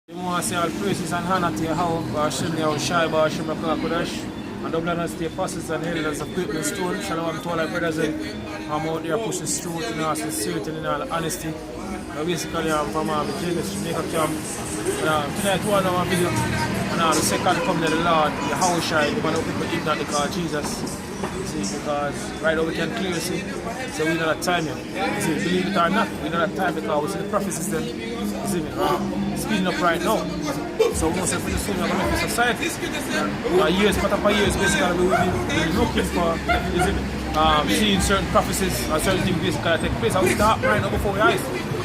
We want to say all praises and honor to Yahawashi, Yahawashi, Kodash, and double honors to the apostles and elders of Great Stone. Shalom to all our brothers and I'm out there pushing through in all sincerity and in all honesty. Basically, I'm from Jamaica camp. Tonight, one of our video, and the second coming of the Lord, Yahawashi, one of people ignorant because Jesus. See, because right now we can clearly see, so we know that time here. See, believe it or not, we know that time because we see the prophecies then, you see me, speeding up right now. So we must say pretty soon we're going to make a society. Years, put up years, basically we will be looking for, you see me, seeing certain prophecies or certain things basically take place. And we start right now before our eyes.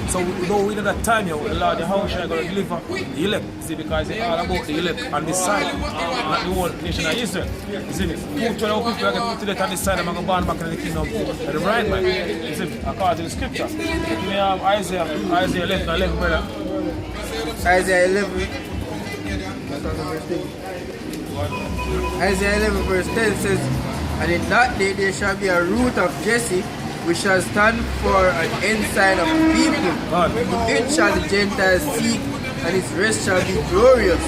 So we know that time here, the Lord, the house is going to deliver the elect. See, because it's all about the elect on this side, not the whole nation of Israel. You see me? 212 people are going to put it on this side, and I'm going to born back in the kingdom of the bride man. You see me? According to the scripture. We have Isaiah 11, brother. Isaiah 11. Isaiah 11 verse 10 says, "And in that day there shall be a root of Jesse, which shall stand for an ensign of the people. It shall the Gentiles seek, and its rest shall be glorious.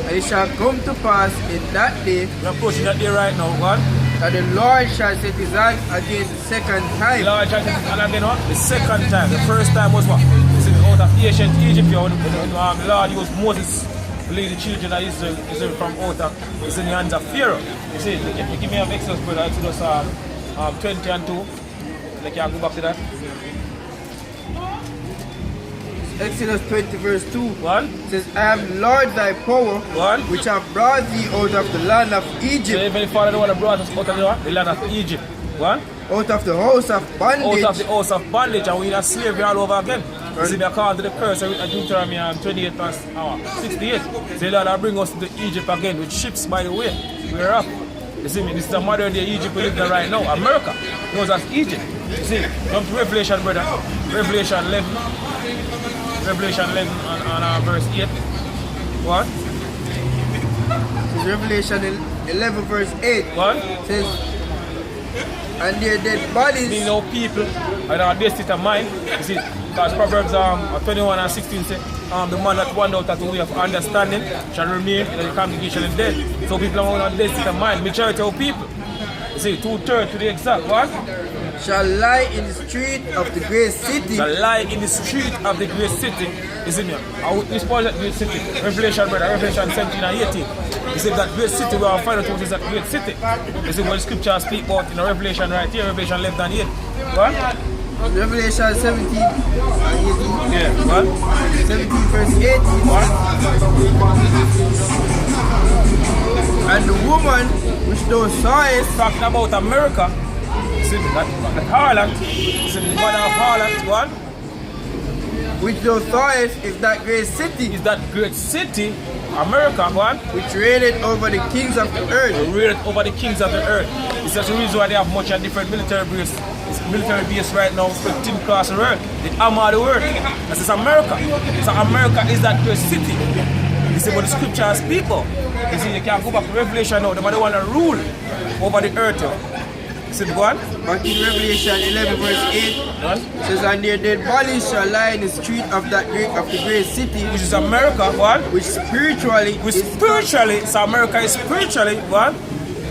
And it shall come to pass in that day, we're approaching that day right now, what? That the Lord shall set his hand again the second time." The Lord shall set his hand again what? The second time. The first time was what? See, out of ancient Egypt, the Lord used Moses to lead the children of Israel from out of, it's in the hands of Pharaoh. You see, you give me an Exodus, brother, Exodus 20 and 2. Like, can go back to that? Exodus 20 verse 2 One says, "I am Lord thy power, which have brought thee out of the land of Egypt." So Heavenly Father, the one that brought us out of the land of Egypt. One? Out of the house of bondage. Out of the house of bondage, and we are slavery all over again. You see, according to the curse of Deuteronomy 28 verse 68. Say, Lord, I bring us to Egypt again with ships by the way. We're up. You see me, this is the modern day Egypt we live there right now. America knows as Egypt. You see, come to Revelation, brother. Revelation 11. Revelation 11 on verse 8. What? Revelation 11 verse 8. What? Says, "And their dead bodies." You know, people and our dead state of mind. You see, because Proverbs 21 and 16 say, the man that wandered out of the way of understanding shall remain in the congregation and dead. So people are on dead state of mind. Majority of people. You see, 2/3 to the exact what? "Shall lie in the street of the great city." Shall lie in the street of the great city. You see me? This part of that great city. Revelation, brother, Revelation 17 and 18. You see that great city where I find out what is that great city. You see what the scripture speak about in the Revelation right here, Revelation 11 and 8. What? Revelation 17 and 18. Yeah, what? 17 verse 8. What? "And the woman which thou sawest," talking about America. See that harlot, see the mother of harlot, what? "which thou sawest is that great city, Is that great city, America, what? which reigneth over the kings of the earth." Reign over the kings of the earth. It's just the reason why they have much and different military base. It's military base right now, spread across the world. The arm of the world. This is America. So America is that great city. You see what the scriptures speak of. You see, you can't go back to Revelation now. They want to rule over the earth. You see the one? Back in Revelation 11 verse 8, says, "And their dead bodies shall lie in the street of the great city," Which is America, what? which spiritually So America is spiritually, what?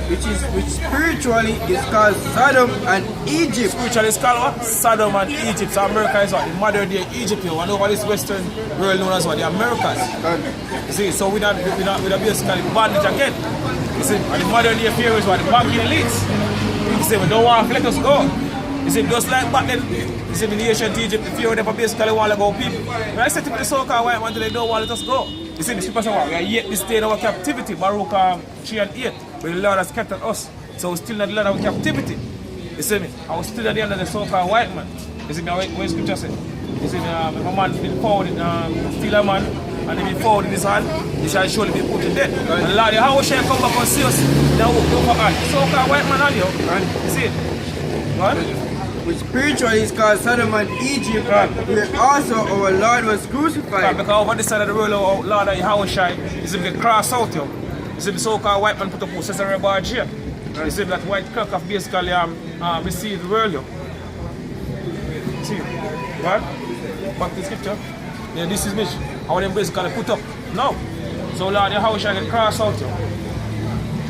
which spiritually is called Sodom and Egypt. Spiritually is called what? Sodom and Egypt. So America is what? The modern day Egypt. You know what this Western world known as what? The Americas. You see, so we don't basically bondage again. You see, and the modern day fear is what? The banking elites. You see, we don't want to let us go. You see, just like back then, you see, in the ancient Egypt, the fear of them basically want to go people. When I said to the so-called white man, they don't want to let us go. You see, the scripture says what? We are yet this day in our captivity, Baruch 3 and 8. But the Lord has kept us. So we're still not the land of captivity. You see me? I was still at the end of the so-called white man. You see me? What scripture says? You see me? If a man's been found steal a man, and if he found in his hand, he shall surely be put to death. And the Lord, how shall come back and see us? Now look at the so-called white man on you. You see it? What? Which spiritually is called Sodom and Egypt, where also our Lord was crucified. Because over this side of the world, our Lord Yahawashi, you see me cross out you. You see the so-called white man put up Cesare Borgia. You see that white clock of basically received the world. You see? What? Back to the scripture. Yeah, this is me. How them basically put up. No. So Lord Yahawashi get cross out you.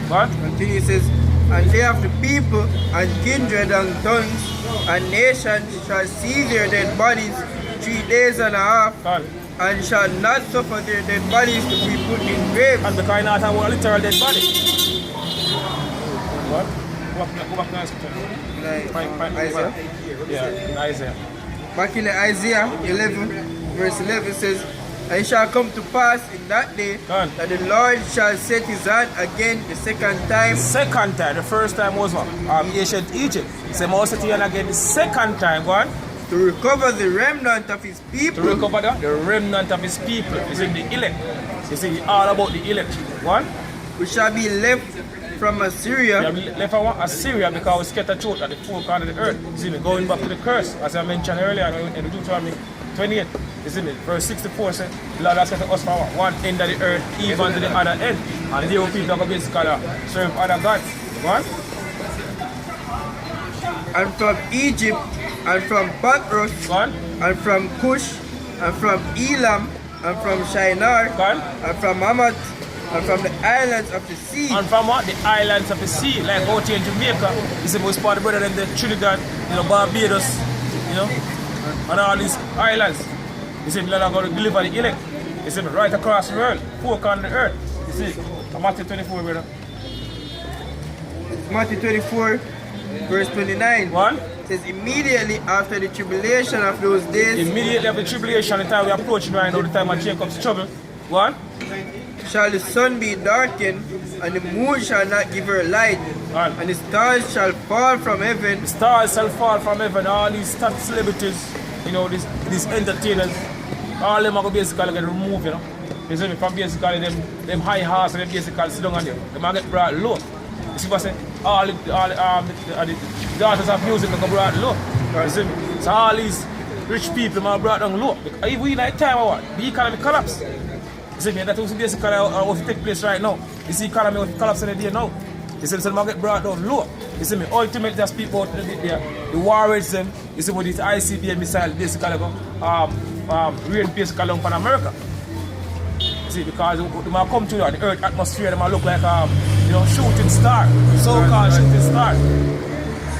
What? Until he says, and they of the people and kindred and tongues and nations shall see their dead bodies 3 days and a half, and shall not suffer their dead bodies to be put in graves. And because not have a literal dead body. What? Go back to Isaiah. Isaiah. Yeah, in Isaiah. Back in Isaiah 11, verse 11 says, and it shall come to pass in that day that the Lord shall set his hand again the second time. Second time. The first time was what? Ancient Egypt. So he set his hand again the second time. Go on. To recover the remnant of his people. To recover the remnant of his people. It's in the elect. You see, all about the elect. One. We shall be left from Assyria. We left from Assyria because we scattered out at the four corners of the earth. You see me, going back to the curse, as I mentioned earlier in the Deuteronomy 28. You see me, verse 64 says, the Lord has scattered us from one end of the earth even to the other end. And there will people that will basically serve other gods. One. And from Egypt, and from Patros, and from Cush, and from Elam, and from Shinar, and from Hamath, and from the islands of the sea. And from what? The islands of the sea, like out here in Jamaica. You see, most part of the brother in the Trinidad, you know, Barbados, you know, and all these islands. You see, the Lord are going to deliver the elect. You see, right across the world, four corners of the earth. You see, Matthew 24, brother. Matthew 24, verse 29. One. Says immediately after the tribulation of those days. Immediately after the tribulation, the time we are approaching right now, the time of Jacob's trouble. One. Shall the sun be darkened, and the moon shall not give her light, and the stars shall fall from heaven. The stars shall fall from heaven. All these top celebrities, you know, these entertainers, all of them are going to basically get removed, you know. You see me, from basically them high horse and them basically sit down on them. They might get brought low. You see what I'm saying? All the daughters of music are brought low. You see me? So all these rich people are brought down low. If we like time or what? The economy collapse. You see me? That's basically what take place right now. You see the economy will collapse in the day now. You see, so they get brought down low. You see me? Ultimately, just speak about the war rates them. You see, with this ICBM missile basically rain basically on America. You see, because they might come to the earth atmosphere, they might look like you know, shooting star, so-called shooting star.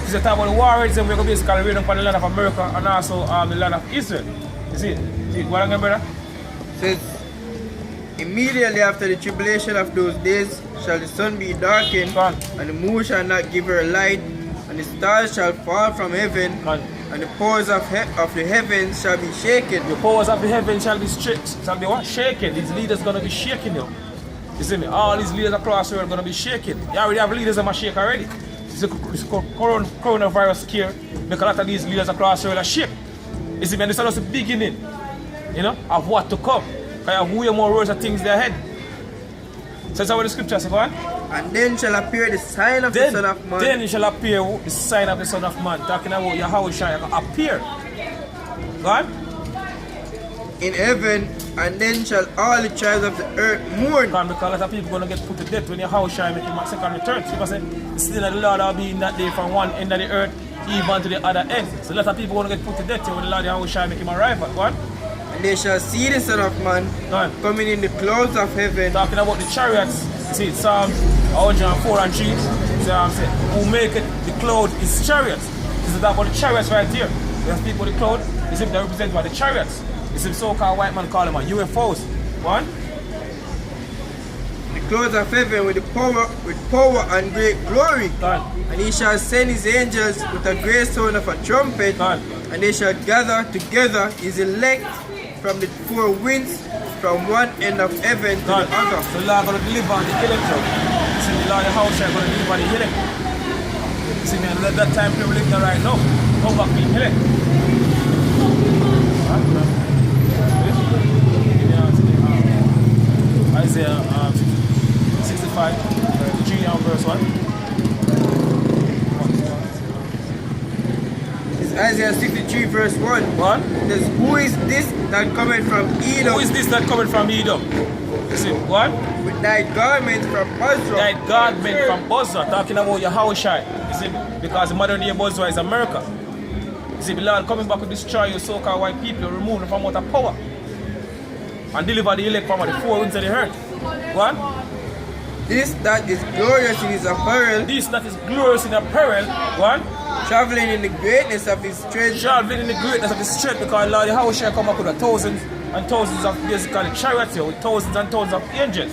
It's the time of the war rates, and we're going to basically rain upon the land of America and also the land of Israel. You see what I'm going, brother? Says, immediately after the tribulation of those days shall the sun be darkened, and the moon shall not give her light, and the stars shall fall from heaven, and the powers of the heavens shall be shaken. The powers of the heavens shall be what? Shaken. These leaders going to be shaking you. You see me? All these leaders across the world are going to be shaking. You already have leaders that are shaking already. This coronavirus scare make a lot of these leaders across the world are shake. You see me? And this is just the beginning, you know, of what to come. Because you have way more words of things there ahead. So that's what the scripture says, man. And then shall appear the sign of the Son of Man. Then shall appear the sign of the Son of Man. Talking about Yahawashi appear. God? In heaven, and then shall all the tribes of the earth mourn. Because a lot of people are going to get put to death when Yahawashi make him a second return. So people say, the sin of the Lord will be in that day from one end of the earth even to the other end. So a lot of people are going to get put to death when the Lord Yahawashi make him arrive at one. And they shall see the Son of Man coming in the clouds of heaven. Talking about the chariots. See, Psalm 104 and 3. Who make it the cloud is chariots. This is about the chariots right here. We have people with the cloud. This is represented by the chariots. This is so-called white man call them UFOs. One. The clouds of heaven with power and great glory. And he shall send his angels with a great sound of a trumpet. And they shall gather together his elect from the four winds, from one end of heaven to the other. So the Lord is going to deliver the elect. You see, the Lord the house is going to deliver the elect. You see, man, at that time people living right now. Come back to the elect. Isaiah 65, 3 and verse 1. Isaiah 63 verse 1. What? It says, who is this that cometh from Edom? Who is this that cometh from Edom? You see, what? With thy garment from Bozrah. Thy garment from Bozrah. Talking about Yahawashi. You see, because the modern day Bozrah is America. You see, the Lord coming back to destroy you so-called white people, remove them from out of power. and deliver the elect from the four winds of the earth. What? This that is glorious in his apparel. This that is glorious in apparel. What? Traveling in the greatness of his strength. Traveling in the greatness of his strength, because Lord Yahawashi come up with thousands and thousands of basically chariots here, with thousands and thousands of angels.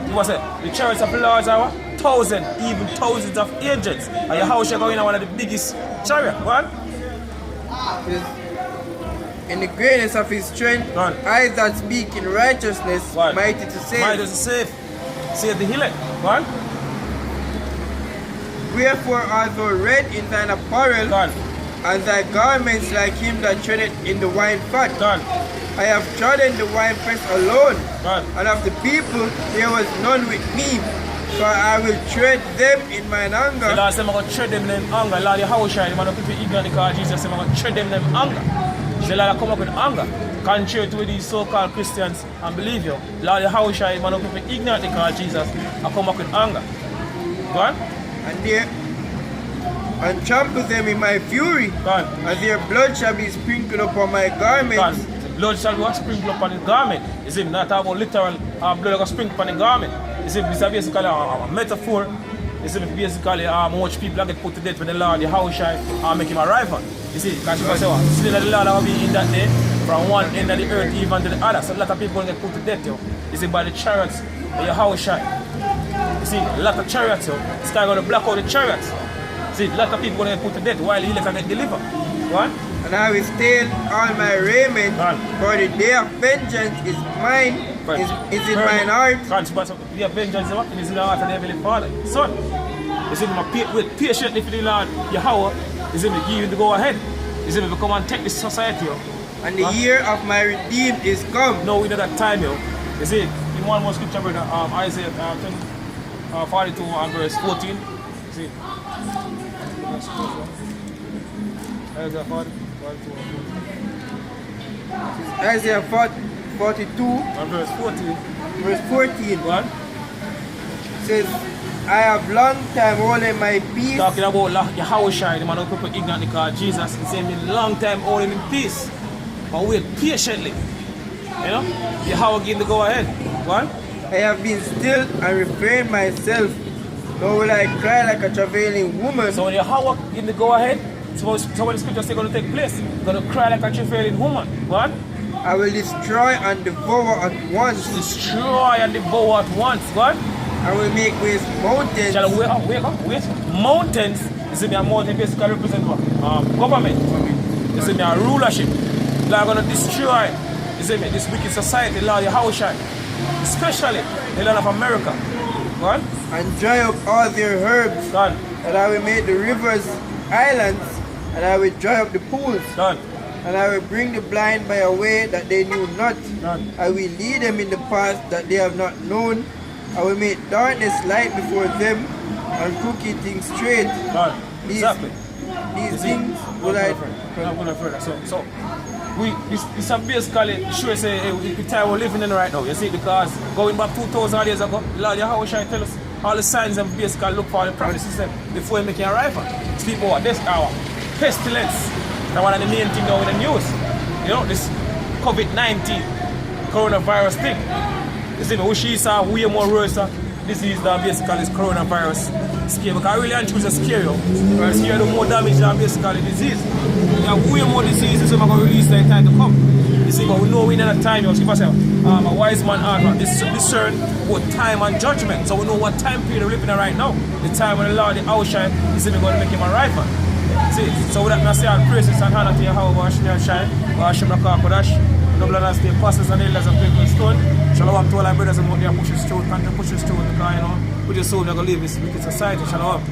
You must say, the chariots of the Lord are thousands, even thousands of angels. And Yahawashi going in one of the biggest chariots. What? In the greatness of his strength, eyes that speak in righteousness, mighty to save. Mighty to save. Save the elect. What? Wherefore art thou red in thine apparel, and thy garments like him that treadeth in the wine fat. I have trodden the winepress alone, and of the people there was none with me, for I will tread them in mine anger. The Lord said, I'm going to tread them in anger. Lord Yahawashi, the man of people ignorant because Jesus said, I'm going to tread them in anger. The Lord come up with anger. Contrary to these so-called Christians and believe you, Lord Yahawashi, the man of people ignorant because Jesus, I come up with anger. Go on. And trample them in my fury, and their blood shall be sprinkled upon my garments. The blood shall be sprinkled upon his garment. Is it not about literal blood like sprinkled upon the garment? Is it basically a metaphor? Is it basically how much people get put to death when the Lord Yahawashi make him a rival? You see, because you can say, still the Lord will be in that day from one end of the earth even to the other. So a lot of people get put to death, yo. You see, by the chariots of Yahawashi. You see, a lot of chariots, yo. This guy going to block out the chariots. See, a lot of people going to get put to death while he can get delivered. What? And I will stain all my raiment, for the day of vengeance is mine, is in mine heart. The day of vengeance is in the heart of the Heavenly Father. Son, you see, wait patiently for the Lord Yahweh, you see, give you to go ahead. You see, we come and take this society, yo. And the year of my redeemed is come. No, we know that time, yo. You see, in one more scripture, brother, Isaiah 42 and verse 14. You see, Isaiah 42 Isaiah 42 and verse 14. Verse 14. What? Says, I have long time holding my peace. Talking about Yahawashi, the man of people ignorant because Jesus is saying long time holding in peace. But wait patiently. You know? Yahweh give the go ahead. What? I have been still and refrained myself. Nor will I cry like a travailing woman. So when Yahweh give the go ahead, so when the scriptures say going to take place, you're going to cry like a travailing woman. What? I will destroy and devour at once. Destroy and devour at once. What? I will make ways mountains. Shall I wait? Mountains, you see me a mountain basically represent what? Government. You see me a rulership. They're going to destroy, you see me, this wicked society, Lord Yahawashi. Especially the land of America. What? And dry up all their herbs. Done. And I will make the rivers islands. And I will dry up the pools. Done. And I will bring the blind by a way that they knew not. Done. I will lead them in the path that they have not known. I will make darkness light before them, and crooked things straight. Done. Exactly. These things will I... Not going further. So this basically sure say the time we're living in right now. You see, because going back 2,000 years ago, Lord Yahawashi tell us all the signs and basically look for the prophecies before he make an arrival. Speak about this hour. Pestilence. That's one of the main things now in the news. You know, this COVID-19 coronavirus thing. You see, we saw way more worse disease than basically this coronavirus scare. Because I really and truly scare you. Because scare do more damage than basically disease. There are way more diseases that we're going to release in time to come. You see, but we know we're in a time, you know, a wise man art discern about time and judgment. So we know what time period we're living in right now. The time when the Lord, the outshine, is even going to make him a rival. See, so with that, I say all praises and honor to Yahawashi and shine. Hashem Kodash. Double and stay pastors and elders of Coming Stone. Shalom to all our brothers and out there pushing through, country pushing through, because you know, we just soul never leave this wicked society. Shalom.